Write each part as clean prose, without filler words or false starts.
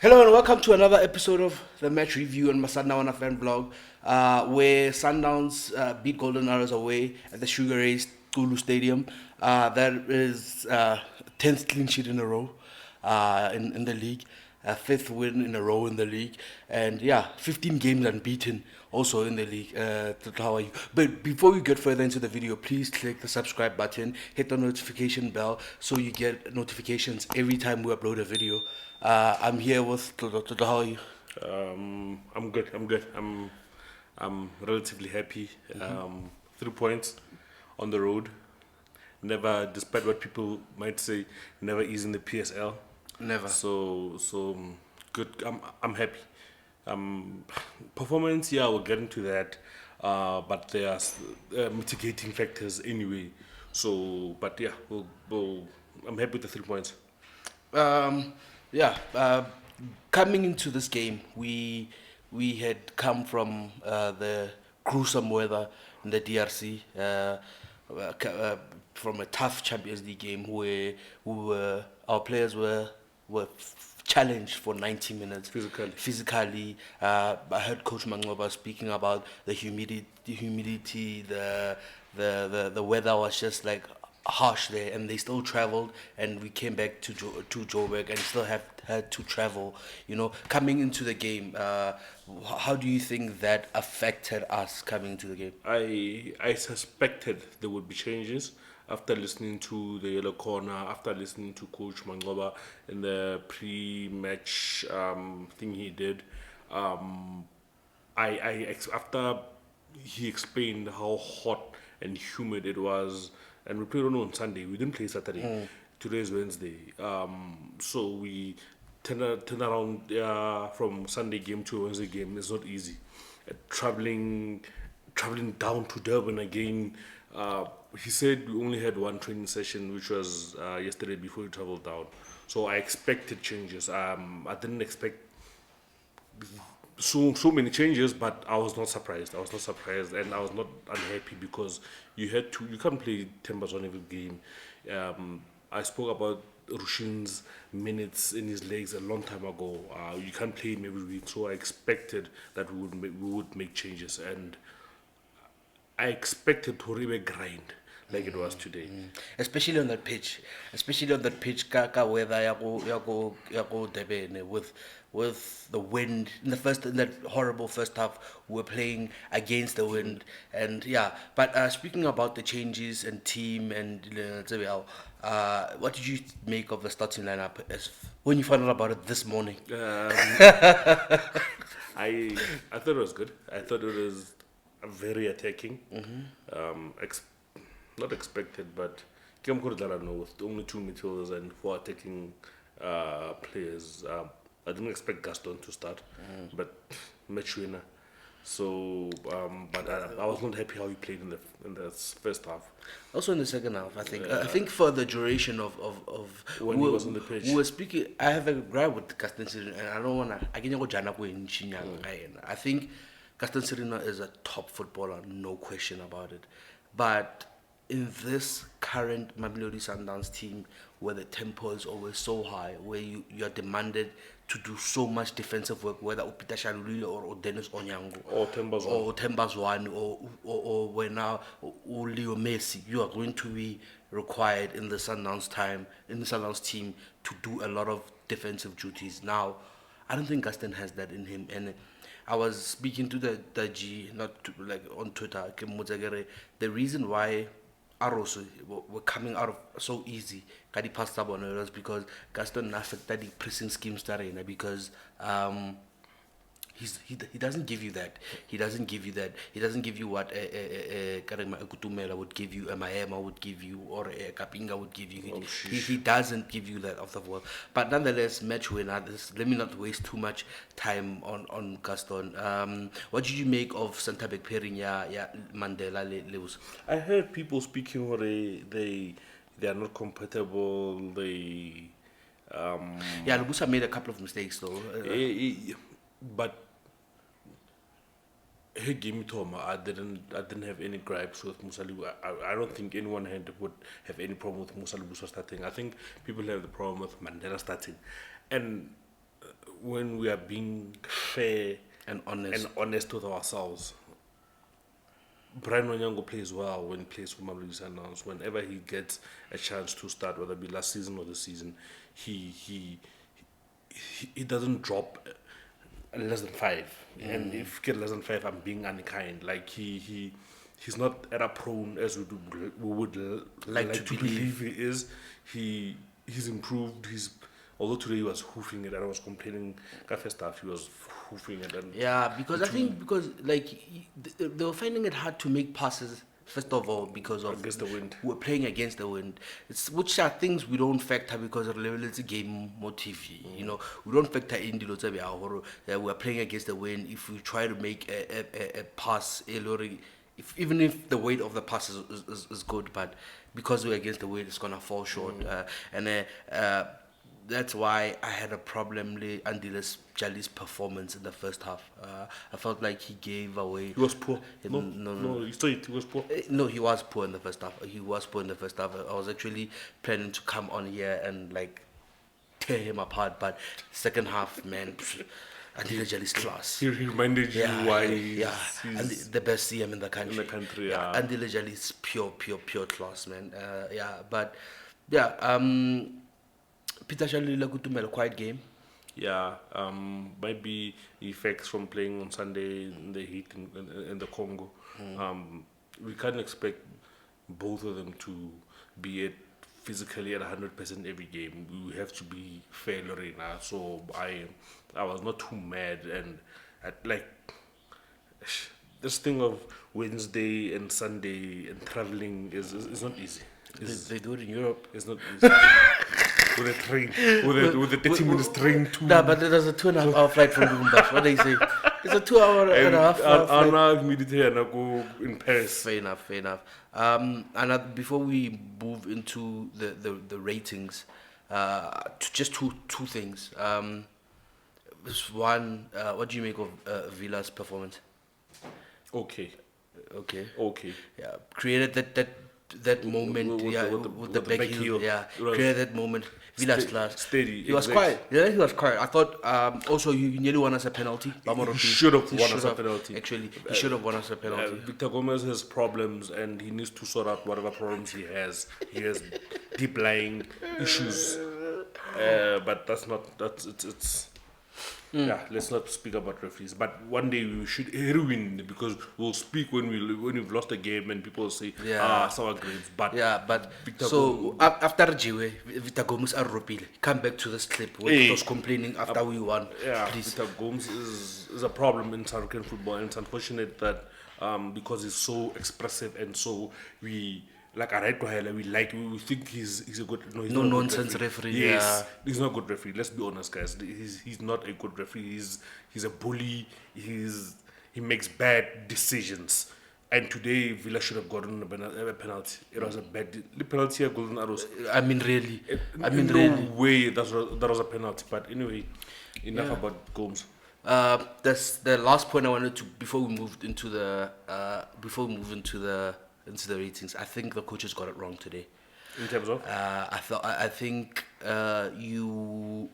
Hello and welcome to another episode of the match review on my Sundowns fan blog, where Sundowns beat Golden Arrows away at the Sugar Ray Xulu Stadium. That is 10th clean sheet in a row in the league, fifth win in a row in the league, and 15 games unbeaten also in the league. How are you? But before we get further into the video, please click the subscribe button, hit the notification bell so you get notifications every time we upload a video. I'm here with Tlotlo. How are you? I'm good. I'm relatively happy. 3 points on the road. Never, despite what people might say, never easy in the PSL. Never. So good. I'm happy. Performance, yeah, we'll get into that. But there are mitigating factors anyway. So, but yeah, I'm happy with the 3 points. Um, yeah. Coming into this game, we had come from the gruesome weather in the DRC, from a tough Champions League game where our players were challenged for 90 minutes physically. I heard Coach Mangoba speaking about the humidity, the weather was just like harsh there, and they still traveled, and we came back to Joburg and still have had to travel. Coming into the game, how do you think that affected us coming into the game? I suspected there would be changes after listening to the Yellow Corner, after listening to Coach Mangoba in the pre-match thing he did. After he explained how hot and humid it was, and we played on Sunday. We didn't play Saturday. Today is Wednesday. So we turn around from Sunday game to Wednesday game. It's not easy. Traveling down to Durban again. He said we only had one training session, which was yesterday before we traveled down. So I expected changes. I didn't expect so many changes, but I was not surprised. And I was not unhappy because you can't play Timbers on every game. I spoke about Rushin's minutes in his legs a long time ago. You can't play him every week, so I expected that we would make changes, and I expected Toribe grind like it was today. Especially on that pitch, ka weather ya go Durban with the wind in that horrible first half. We were playing against the wind, and But speaking about the changes and team and what did you make of the starting lineup when you found out about it this morning? I thought it was good. I thought it was very attacking. Not expected, but Kim know with only two midfielders and four attacking players. I didn't expect Gaston to start, but match winner. So, but I was not happy how he played in the first half. Also in the second half, I think for the duration of when he was on the pitch, we were speaking. I have a gripe with Gaston Serena, and I don't wanna. I can go Jana in I think Gaston Serena is a top footballer, no question about it. But in this current Mamelodi Sundowns team, where the tempo is always so high, where you are demanded to do so much defensive work, whether Upita Shalulile or Dennis Onyango or Tembazwan or when now or Leo Messi, you are going to be required in the Sundowns team to do a lot of defensive duties. Now, I don't think Gaston has that in him, and I was speaking to the G, like on Twitter, the reason why Arrows were coming out of so easy, Kadi pasta was because Gaston affected the pressing schemes because he doesn't give you that. He doesn't give you what Karema Kutumela would give you, a Maema would give you, or a Kapinga would give you. He doesn't give you that off the ball. But nonetheless, match winner. Let me not waste too much time on Gaston. What did you make of Santabek pairing Mandela Lewis? I heard people speaking where they are not compatible. Lubusa made a couple of mistakes though. But her game Toma, I didn't have any gripes with Musalibu. I don't think anyone would have any problem with Musalibu starting. I think people have the problem with Mandela starting, and when we are being fair And honest. and honest with ourselves. Brian Wanyango plays well when he plays for Mamelodi Sundowns. Whenever he gets a chance to start, whether it be last season or this season, he doesn't drop less than 5. And if you get less than 5, I'm being unkind. Like he's not error prone as we would like to believe he is. He's improved. Although today he was hoofing it and I was complaining first half he was hoofing it and Yeah, because I think like they were finding it hard to make passes. First of all, because of Against the wind. we're playing against the wind. Which are things we don't factor because of level it's a game motive. You know, we don't factor in the lots of that we're playing against the wind. If we try to make a pass, even if the weight of the pass is good, but because we're against the wind, it's gonna fall short. That's why I had a problem with Andile's Jali's performance in the first half. I felt like he gave away. he was poor. No. He was poor. No, he was poor in the first half. He was poor in the first half. I was actually planning to come on here and like tear him apart, but second half, man, Andile Jali's class. He reminded you why he's and the best CM in the country. Andile Jali's pure class, man. Peter Shalila Kutumel, quiet game. Yeah, might be effects from playing on Sunday in the heat in the Congo. We can't expect both of them to be at physically at 100% every game. We have to be fair, Lorena. So I was not too mad, and like this thing of Wednesday and Sunday and traveling is not easy. They do it in Europe. It's not easy. With a train, with a 30 minutes train too. Nah, but there's a 2.5 hour flight from Lubumbashi. What do you say? It's a 2 hour and a half flight. And I go in Paris. Fair enough. Before we move into the ratings, just two things. One, what do you make of Villa's performance? Okay. Yeah, created that moment, with the back heel. Yeah, created that moment. Villa's class. Steady. He was quiet. Yeah, he was quiet. I thought also he nearly won us a penalty. He should have won us a penalty. Actually, he should have won us a penalty. Victor Gomez has problems and he needs to sort out whatever problems he has. He has deep lying issues. But it's yeah, let's not speak about referees. But one day we should win because we'll speak when we've lost a game and people will say, sour grapes. But Victor after Jiwe, Victor Gomes are ropile. Come back to this clip where he was complaining after we won. Yeah, please. Victor Gomes is a problem in South African football, and it's unfortunate that because he's so expressive and so we think he's a good he's no not nonsense a good referee. Yes, he's not a good referee. Let's be honest, guys. He's not a good referee. He's a bully. He makes bad decisions. And today Villa should have gotten a penalty. It was a bad penalty. Golden arrows. I mean, really. No way that was a penalty. But anyway, enough about Gomes. That's the last point I wanted to before we move into the ratings. I think the coaches got it wrong today. In terms of? I think you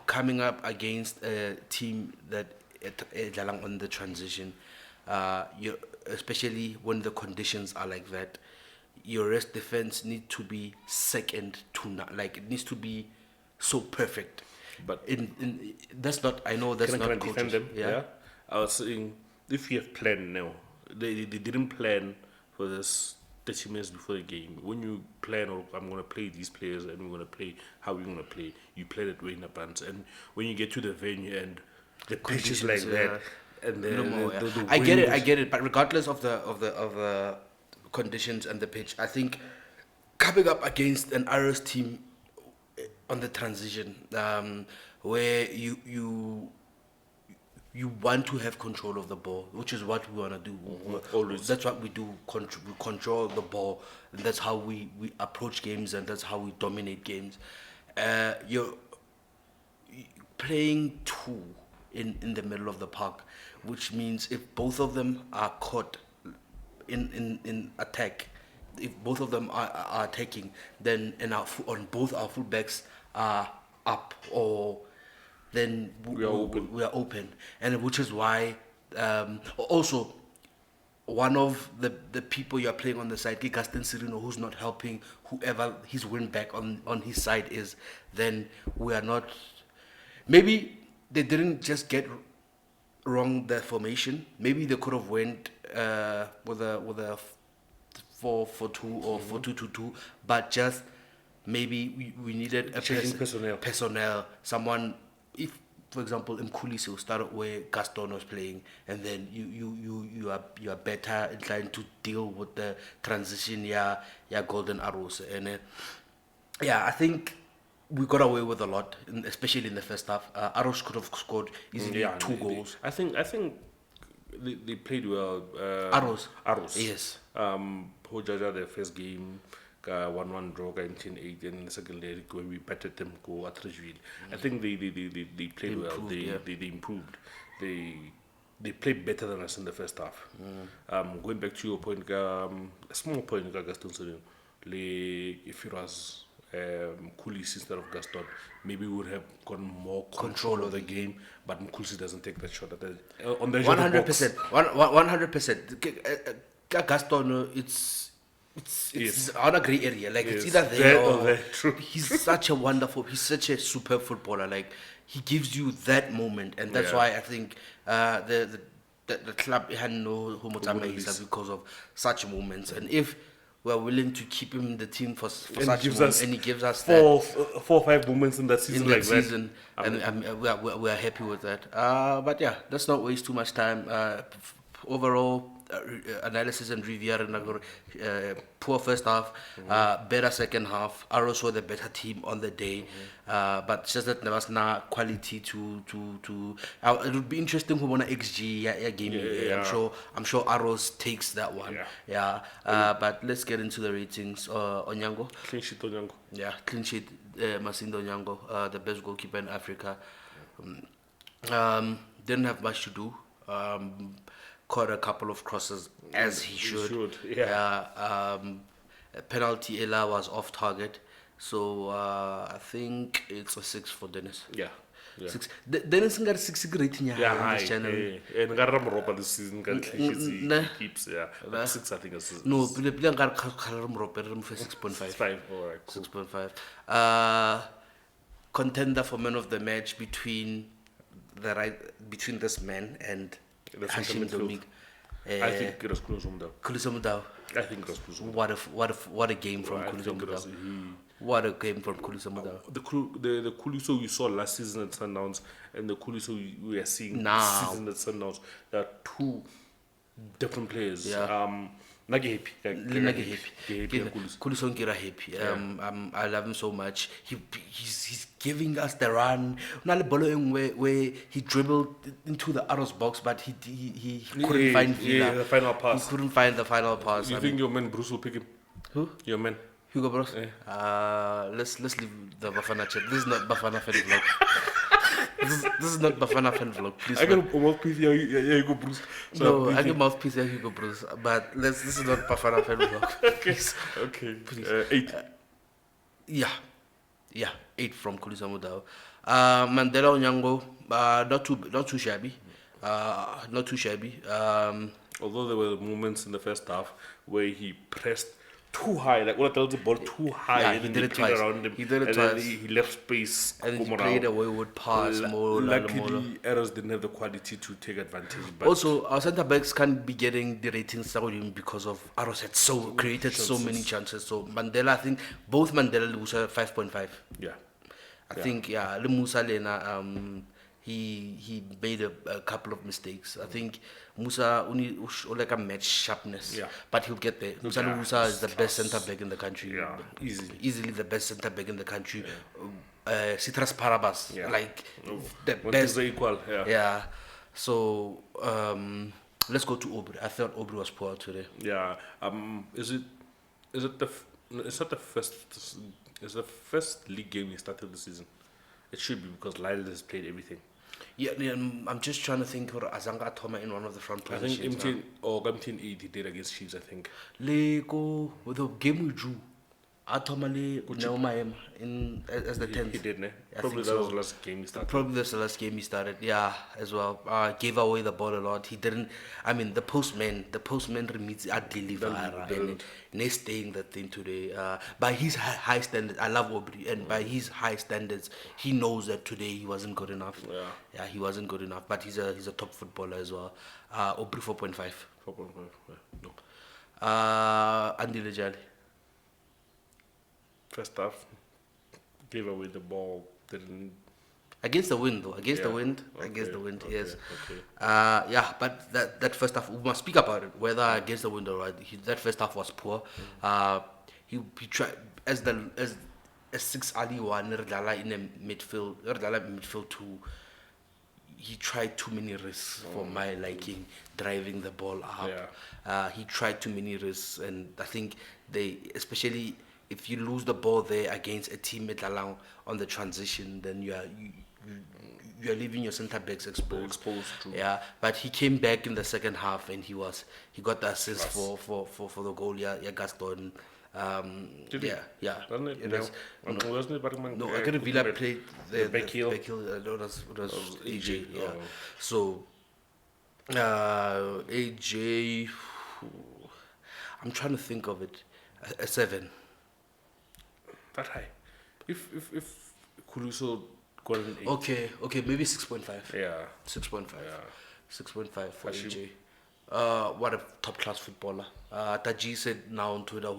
coming up against a team that on the transition, especially when the conditions are like that, your rest defense need to be second to none. Like it needs to be so perfect. But that's not. I know that's not. Can I defend them? Yeah. I was saying if you have planned now, they didn't plan for this 30 minutes before the game. When you plan, I'm going to play these players and we're going to play how we're going to play, you plan it way in advance. And when you get to the venue and the pitch is like that, and the I get it. But regardless of the conditions and the pitch, I think coming up against an Irish team on the transition, where you want to have control of the ball, which is what we want to do. Always. That's what we do. We control the ball, and that's how we approach games, and that's how we dominate games. You're playing two in the middle of the park, which means if both of them are caught in attack, if both of them are attacking, then both our fullbacks are up or then We are open. We are open, and which is why also one of the people you're playing on the side, Gaston Sirino, who's not helping whoever his win back on his side is, then we are not. Maybe they didn't just get wrong the formation. Maybe they could have went with a 4-4-2 or 4-2-2-2, but just maybe we needed a Changing personnel. someone. If, for example, Mkhulisi started where Gaston was playing, and then you are better inclined to deal with the transition, yeah, Golden Arrows, and yeah, I think we got away with a lot, especially in the first half. Arrows could have scored easily two goals. I think they played well. Arrows. Yes. Hojaja, the first game, 1-1 draw, 19-8, and the second leg when we battered them, go at Trishville. I think they played well. They improved. They played better than us in the first half. Going back to your point, a small point, Gaston Sorin, if it was Mkhulisi instead of Gaston, maybe we would have gotten more control of the game. But Mkhulisi doesn't take that shot at on the 100%. 100%. Gaston, it's on a grey area. Like it's either there or there. True. He's such a superb footballer. Like he gives you that moment, and that's why I think the club had no homotamaisa because of such moments. And if we're willing to keep him in the team for such moments, and he gives us four or five moments in that season, and we're happy with that. But yeah, let's not waste too much time. Overall analysis and review, poor first half, better second half. Arrows were the better team on the day, but just that there was no quality to. It would be interesting who won XG game. I'm sure Arrows takes that one. But let's get into the ratings. Onyango, clean sheet Onyango. Yeah, clean sheet. Masindo Onyango, the best goalkeeper in Africa. Didn't have much to do. Caught a couple of crosses as he should. Penalty Ella was off target, so I think it's a 6 for Dennis. Yeah. 6. Dennis got 6 rating on this channel. And Garam this season he keeps 6 I think is no. Play got Garam for 6.5. 5. All right, cool. 6.5. Contender for man of the match between this man and Hashim Domig. I think it was Kulisomudau. I think it was Kulisomudau. What a game from Kulisomudau. What a game from Kulisomudau. The Kuliso we saw last season at Sundowns and the Kuliso we are seeing now this season at Sundowns, there are two different players. Nagi happy. Kuliso Nkira happy. I love him so much. He's giving us the run. Where he dribbled into the Arrows box, but he couldn't find the final pass. He couldn't find the final pass. You think your man Bruce will pick him? Who? Your man Hugo Bros. Let's leave the Bafana chat. This is not Bafana fan vlog. This is not Bafana fan vlog. Please. I got a mouthpiece here, Hugo Bruce. So no, I get mouthpiece here, Hugo Bruce. But this is not Bafana fan vlog. Okay. Please. 8. Yeah. 8 from Kulisomudau. Mandela Onyango, not too shabby. Not too shabby. Although there were moments in the first half where he pressed too high, like what the ball too high, and he then did it twice. Around him, He did it and twice. Then he left space. And he played a wayward pass. Luckily, Arrows didn't have the quality to take advantage. But also, our centre backs can't be getting the ratings because of Arrows had created so many chances. So Mandela, I think both Mandela and Musa 5.5. Yeah. I think Le Musa Lena he made a couple of mistakes. I think Musa only like a match sharpness, but he'll get there. Musa is the best centre back in the country. Yeah, easily the best centre back in the country. Citras Parabas, like the best. Equal. Yeah. So let's go to Aubrey. I thought Aubrey was poor today. Yeah. Is it the first league game he started the season? It should be because Lyle has played everything. Yeah, I'm just trying to think of Azanga Toma in one of the front positions. I think MTN 8 he did against Chiefs, I think. Lego with the game we drew. Atomali Neumaim in as the 10th. He did, ne? I Probably think that was so. the last game he started. Probably that's the last game he started. Yeah, as well. Gave away the ball a lot. He didn't. I mean, the postman remits at deliver. And didn't. he's staying that thing today. By his high standards, I love Aubrey, and by his high standards, he knows that today he wasn't good enough. Yeah. He wasn't good enough. But he's a top footballer as well. Aubrey 4.5. 4.5. Yeah. No. Andy Lejali. First half, gave away the ball. Didn't. Against the wind, though. Against the Yeah. wind. Okay, Against the wind, yes. Okay. Yeah, but that first half, we must speak about it. Whether against the wind or right, that first half was poor. He tried as 6 Ali one Rdala in the midfield. Rdala midfield two. He tried too many risks for my liking, driving the ball up. Yeah. He tried too many risks, and I think especially if you lose the ball there against a team at Lalang on the transition, then you're leaving your centre backs exposed. Yeah, but he came back in the second half and he got the assist for the goal. Yeah, Gaston. Did he? Yeah. Wasn't it? It was, Wasn't it Barkman? no, I could have Villa played the back heel. It was AJ. Yeah. Oh. So AJ. I'm trying to think of it. A 7. That high. If Kuluso got an 8. Okay, maybe 6.5. Yeah. 6.5. Yeah. 6.5 for Hashim. AJ. What a top class footballer. Taji said now on Twitter,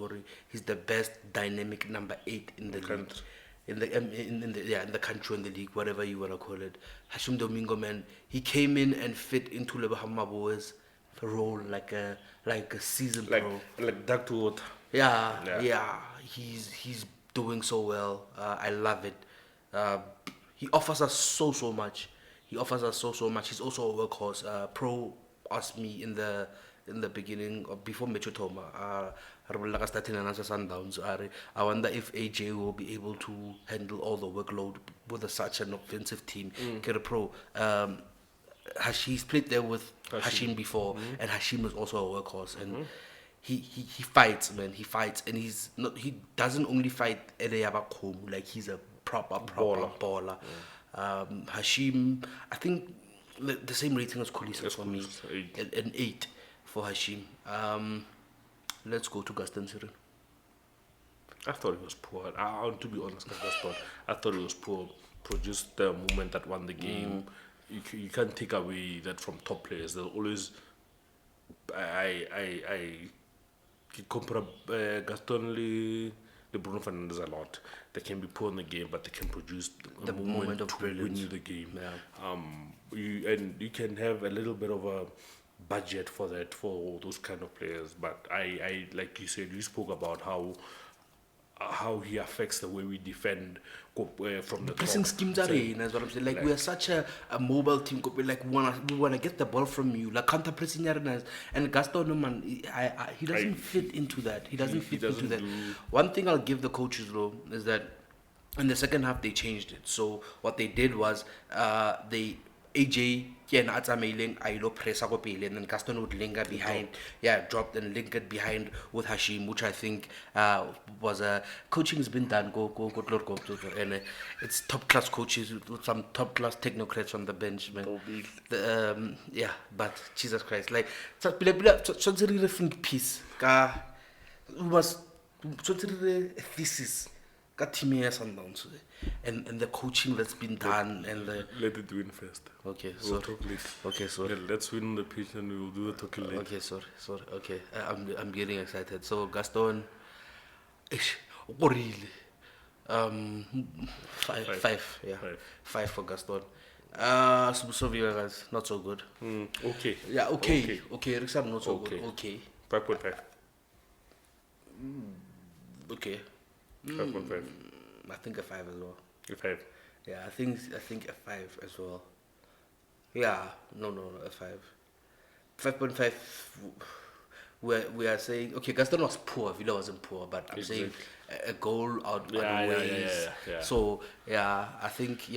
he's the best dynamic number 8 in the league. Country. In the country, in the league, whatever you wanna call it. Hashim Domingo, man, he came in and fit into Lebahama Boys role like a season pro. Like duck to water. Yeah. He's doing so well. I love it. He offers us so much. He offers us so much. He's also a workhorse. Pro asked me in the beginning or before Metro Toma, starting and answer Sundowns. I wonder if AJ will be able to handle all the workload with such an offensive team. Get a pro. He's played there with Hashim before, and Hashim is also a workhorse, and he fights, man. He fights, and he doesn't only fight Eleyabakom, like he's a proper baller. Hashim, I think the same rating as Kolisa for me, an 8 for Hashim. Let's go to Gaston Sirin. I thought it was poor. To be honest, Gaston, I thought it was poor. Produced the movement that won the game. You can't take away that from top players. There's always, I compare Gaston the Bruno Fernandes a lot. They can be poor in the game, but they can produce The moment of to brilliance. win you the game. Yeah. You can have a little bit of a budget for that for those kind of players. But I like you said, you spoke about how he affects the way we defend from the Pressing top. schemes are in, is what I'm saying. Like we are such a mobile team. Like we wanna get the ball from you. Like counter pressing arenas. And Gaston, man, he doesn't fit into that. He doesn't fit into that. One thing I'll give the coaches though is that in the second half they changed it. So what they did was they AJ yena atsamaileng a ilo pressa go pele, and then Gaston would linger behind. Dropped and lingered behind with Hashim, which I think was coaching has been done. Go Tlotlo, and it's top class coaches with some top class technocrats on the bench, man. But Jesus Christ, like such a think piece. Was such a thesis. Got team here Sundowns, and the coaching that's been done and the Let it win first. okay, We'll sorry. talk later. Okay, sorry. Let's win on the pitch and we'll do the talking later. Okay, sorry. Okay, I'm getting excited. So Gaston, really, five, yeah, Five. 5 for Gaston. Sovia guys, not so good. Okay. Yeah, okay. Rixam not so Okay. good. Okay, 5.5. okay. 5.5. I think a 5 as well. A 5. Yeah, I think a 5 as well. Yeah, no, a 5. 5.5. We are saying okay. Gaston was poor. Villa wasn't poor, but I'm saying a goal out ways. Yeah. So I think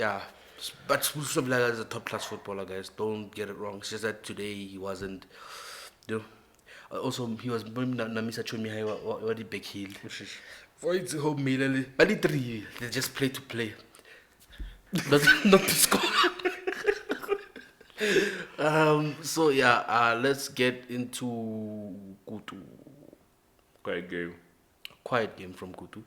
But Sundowns is a top class footballer, guys. Don't get it wrong. It's just that today he wasn't. Also, he was Namisa Chomi Hai, what did Big Hill. For it's home, mainly. But the three, they just play to play. Not to score. So yeah, let's get into Kutu. Quite game. Quiet game from Kutu.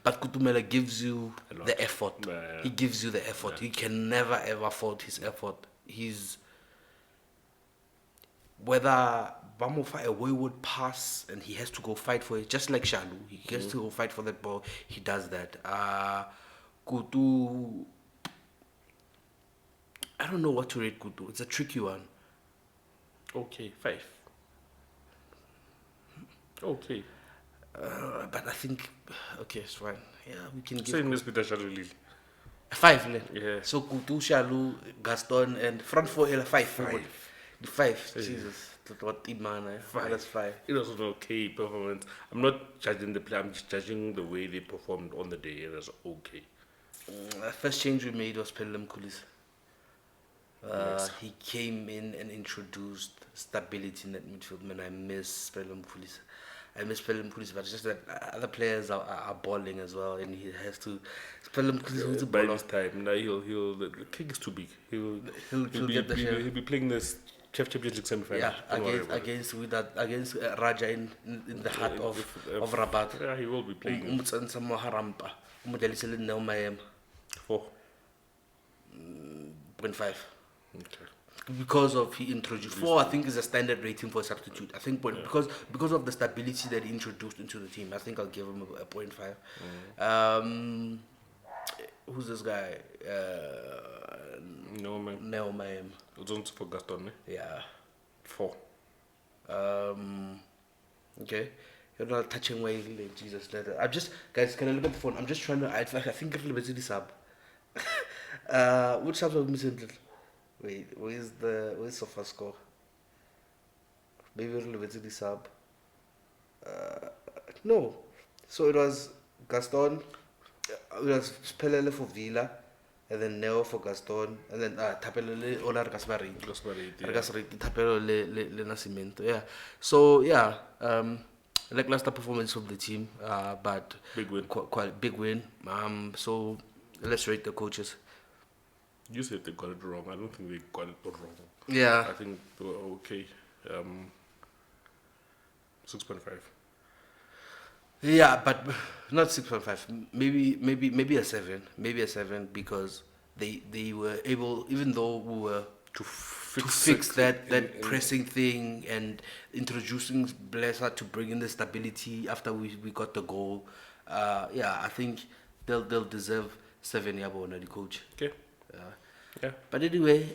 But Kutumela gives you A lot. the effort. Yeah. He gives you the effort. You can never ever fault his effort. He's whether Bamofa a wayward pass and he has to go fight for it, just like Xulu. He has to go fight for that ball. He does that. Kutu, I don't know what to rate Kutu. It's a tricky one. Okay, 5. Okay. But I think, okay, it's fine. Yeah, we can give Same as Peter Shalili. 5. Len. Yeah. So Kutu, Xulu, Gaston, and front four, 5 forward. The 5. Jesus. What team man? That's 5. It was an okay performance. I'm not judging the play, I'm just judging the way they performed on the day. It was okay. First change we made was Pelham Kulis. Yes. He came in and introduced stability in that midfield. Man, I miss Pelham Kulis. But it's just that other players are balling as well, and he has to. Pelham Kulis to By ball. this time, now the kick is too big. He'll get the share. He'll be playing this Champions League semi-final. Yeah, Don't worry about it. against Raja in the heart of Rabat. Yeah, he will be playing. Umutsansa Moharampa. Umudalisele Neumayem. 4.5. 0.5. Okay. Because of he introduced 4, I think is a standard rating for a substitute. I think because of the stability that he introduced into the team, I think I'll give him a 0.5. Who's this guy? No, man. Neumayem. It's also for Gaston, Yeah. 4. Okay. You're not touching way, Jesus. Guys, can I look at the phone? I'm just trying to. I think it's a little bit sub. Which subs are we missing? Wait, where's Sofa score? Maybe a little bit the sub. No. So it was Gaston, it was Spelele for Villa, and then Neo for Gaston, and then Tapelele Olar Gaspariti. Gaspariti, Tapelo Le Nascimento. Yeah. So yeah, lackluster performance from the team, but Big win. Quite big win. So let's rate the coaches. You said they got it wrong. I don't think they got it wrong. Yeah. I think they were okay. 6.5. Yeah, but not 6.5. Maybe a 7. Maybe a 7 because they were able, even though we were to fix that pressing thing and introducing Blesser to bring in the stability after we got the goal. Yeah, I think they'll deserve 7. Yabo, the coach. Okay. Yeah. But anyway,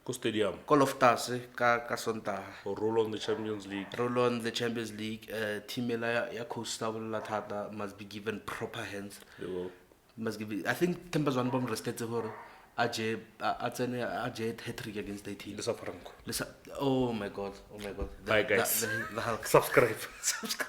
Go stadium. Call of Tars, ka Sontaga. Or roll on the Champions League. Roll on the Champions League. Team ya Costa Latata must be given proper hands. They will. Must give it. I think Tempers one bomb rested to her. Ajay hat-trick against the team. Lisa Franco. Oh my god. Bye guys. The Hulk. Subscribe. Subscribe.